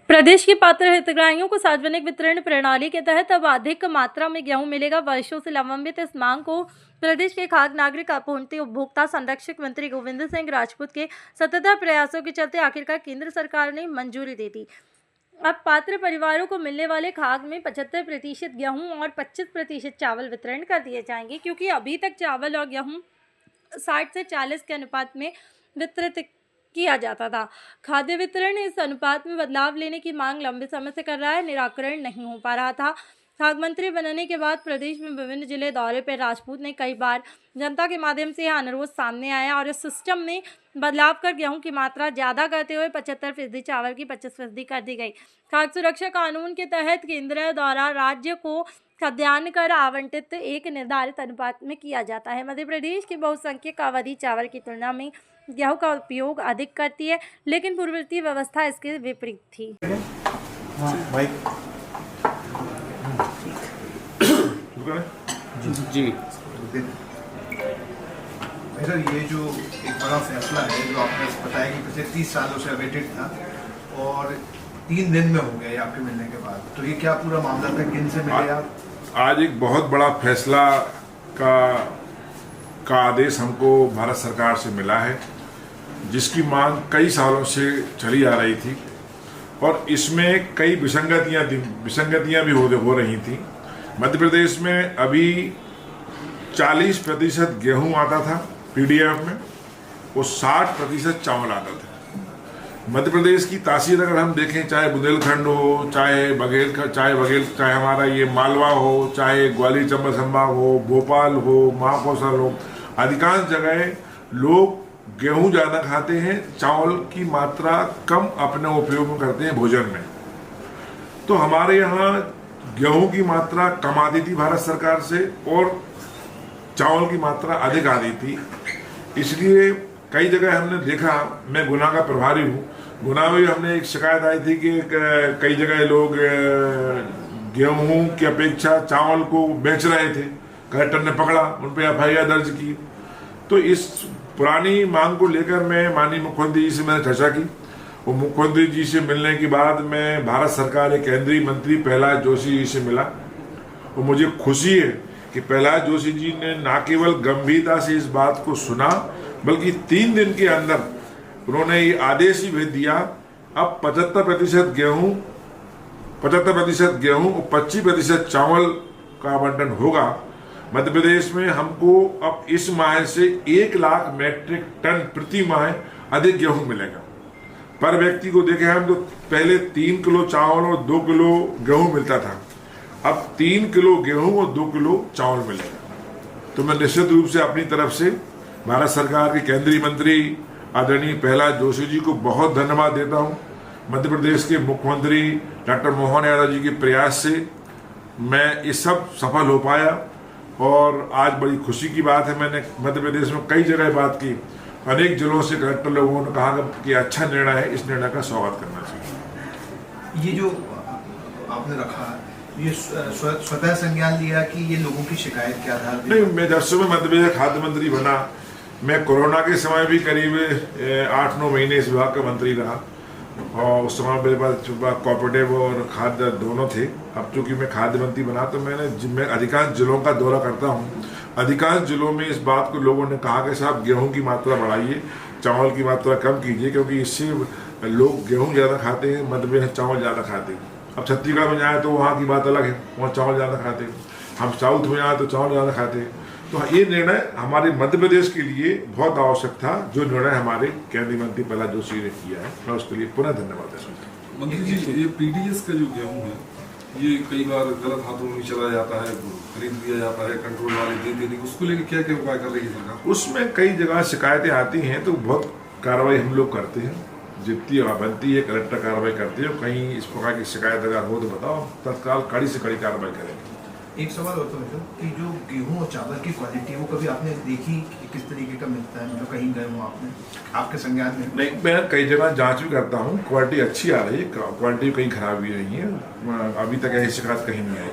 प्रदेश के पात्र हितग्राहियों को सार्वजनिक वितरण प्रणाली के तहत अब अधिक मात्रा में गेहूं मिलेगा। वर्षों से लंबित इस मांग को प्रदेश के खाद्य नागरिक आपूर्ति उपभोक्ता संरक्षक मंत्री गोविंद सिंह राजपूत के सतत प्रयासों के चलते आखिरकार केंद्र सरकार ने मंजूरी दे दी। अब पात्र परिवारों को मिलने वाले खाद्य में 75% गेहूं और 25% चावल वितरण कर दिए जाएंगे, क्योंकि अभी तक चावल और गेहूं 60 से 40 के अनुपात में वितरित किया जाता था। खाद्य वितरण इस अनुपात में बदलाव लेने की मांग लंबे समय से कर रहा है, निराकरण नहीं हो पा रहा था। खाद्य मंत्री बनने के बाद प्रदेश में विभिन्न जिले दौरे पर राजपूत ने कई बार जनता के माध्यम से यह अनुरोध सामने आया और इस सिस्टम में बदलाव कर गेहूं की मात्रा ज़्यादा करते हुए 75%, चावल की 25% कर दी गई। खाद्य सुरक्षा कानून के तहत केंद्र द्वारा राज्य को खाद्यान्न कर आवंटित एक निर्धारित अनुपात में किया जाता है। मध्य प्रदेश की बहुसंख्यक आबादी चावल की तुलना में गेहूं का उपयोग अधिक करती है, लेकिन पूर्ववर्ती व्यवस्था इसके विपरीत थी। जी सर, ये जो एक बड़ा फैसला है जो आपने बताया कि पिछले 30 सालों से अवेटेड था और 3 दिन में हो गया ये आपके मिलने के बाद, तो ये क्या पूरा मामला था, किन से मिले आप? आज एक बहुत बड़ा फैसला का आदेश हमको भारत सरकार से मिला है, जिसकी मांग कई सालों से चली आ रही थी और इसमें कई विसंगतियां भी हो रही थी। मध्य प्रदेश में अभी 40% गेहूं आता था पीडीएफ में और 60% चावल आता था। मध्य प्रदेश की तासीर अगर हम देखें, चाहे बुंदेलखंड हो, चाहे हमारा ये मालवा हो, चाहे ग्वालियर चंबल संभाग हो, भोपाल हो, महाकौशल हो, अधिकांश जगह लोग गेहूं ज़्यादा खाते हैं, चावल की मात्रा कम अपने उपयोग में करते हैं भोजन में। तो हमारे यहाँ गेहूं की मात्रा कम आती थी भारत सरकार से और चावल की मात्रा अधिक आती थी। इसलिए कई जगह हमने देखा, मैं गुना का प्रभारी हूँ, गुना में हमने एक शिकायत आई थी कि कई जगह लोग गेहूं की अपेक्षा चावल को बेच रहे थे। कलेक्टर ने पकड़ा, उन पर FIR दर्ज की। तो इस पुरानी मांग को लेकर मैं माननीय मुख्यमंत्री जी से मैंने चर्चा की और मुख्यमंत्री जी से मिलने के बाद मैं भारत सरकार के केंद्रीय मंत्री प्रहलाद जोशी जी से मिला और मुझे खुशी है कि प्रहलाद जोशी जी ने न केवल गंभीरता से इस बात को सुना, बल्कि 3 दिन के अंदर उन्होंने ये आदेश ही भेज दिया, अब 75% गेहूं और 25% चावल का आवंटन होगा। मध्य प्रदेश में हमको अब इस माह से 1 लाख मीट्रिक टन प्रति माह अधिक गेहूं मिलेगा। पर व्यक्ति को देखें हम तो पहले 3 किलो चावल और 2 किलो गेहूं मिलता था, अब 3 किलो गेहूं और 2 किलो चावल मिलेगा। तो मैं निश्चित रूप से अपनी तरफ से भारत सरकार के केंद्रीय मंत्री आदरणीय प्रहलाद जोशी जी को बहुत धन्यवाद देता हूं। मध्य प्रदेश के मुख्यमंत्री डॉक्टर मोहन यादव जी के प्रयास से मैं ये सब सफल हो पाया और आज बड़ी खुशी की बात है। मैंने मध्य प्रदेश में कई जगह बात की, अनेक जिलों से कलेक्टर लोगों ने कहा कि अच्छा निर्णय है, इस निर्णय का स्वागत करना चाहिए। ये जो आपने रखा, ये स्वतः संज्ञान लिया कि ये लोगों की शिकायत के आधार पर? नहीं, मैं जब से मैं मध्य प्रदेश खाद्य मंत्री बना, मैं कोरोना के समय भी करीब 8-9 महीने इस विभाग का मंत्री रहा और उस समय मेरे पास कोऑपरेटिव और खाद्य दोनों थे। अब चूंकि मैं खाद्य मंत्री बना तो मैं अधिकांश जिलों का दौरा करता हूँ। अधिकांश जिलों में इस बात को लोगों ने कहा कि साहब गेहूं की मात्रा बढ़ाइए, चावल की मात्रा कम कीजिए, क्योंकि इससे लोग गेहूं ज़्यादा खाते हैं, मध्य प्रदेश चावल ज़्यादा खाते हैं। अब छत्तीसगढ़ में जाए तो वहाँ की बात अलग है, वहाँ चावल ज़्यादा खाते हैं। हम साउथ में जाए तो चावल ज़्यादा खाते हैं। तो ये निर्णय हमारे मध्य प्रदेश के लिए बहुत आवश्यक था, जो निर्णय हमारे केंद्रीय मंत्री प्रहलाद जोशी ने किया है, मैं उसके लिए पुनः धन्यवाद देता हूँ। मंत्री जी, ये PDS का जो गेहूँ है, ये कई बार गलत हाथों में चला जाता है, खरीद लिया जाता है, कंट्रोल वाले देते नहीं, उसको लेकर क्या क्या उपाय कर रही है सरकार? उसमें कई जगह शिकायतें आती हैं तो बहुत कार्रवाई हम लोग करते हैं, जितनी बनती है कलेक्टर कार्रवाई करती है। कहीं इस प्रकार की शिकायत अगर हो तो बताओ, तत्काल कड़ी से कड़ी कार्रवाई करेंगे। एक सवाल और तो कि जो गेहूं और चावल की क्वालिटी वो कभी आपने देखी कि किस तरीके का मिलता है, मतलब कहीं गए हो आपने, आपके संज्ञान में? नहीं, मैं कई जगह जांच भी करता हूँ, क्वालिटी अच्छी आ रही है, क्वालिटी कहीं खराब भी नहीं है, अभी तक ऐसी शिकायत कहीं नहीं आई।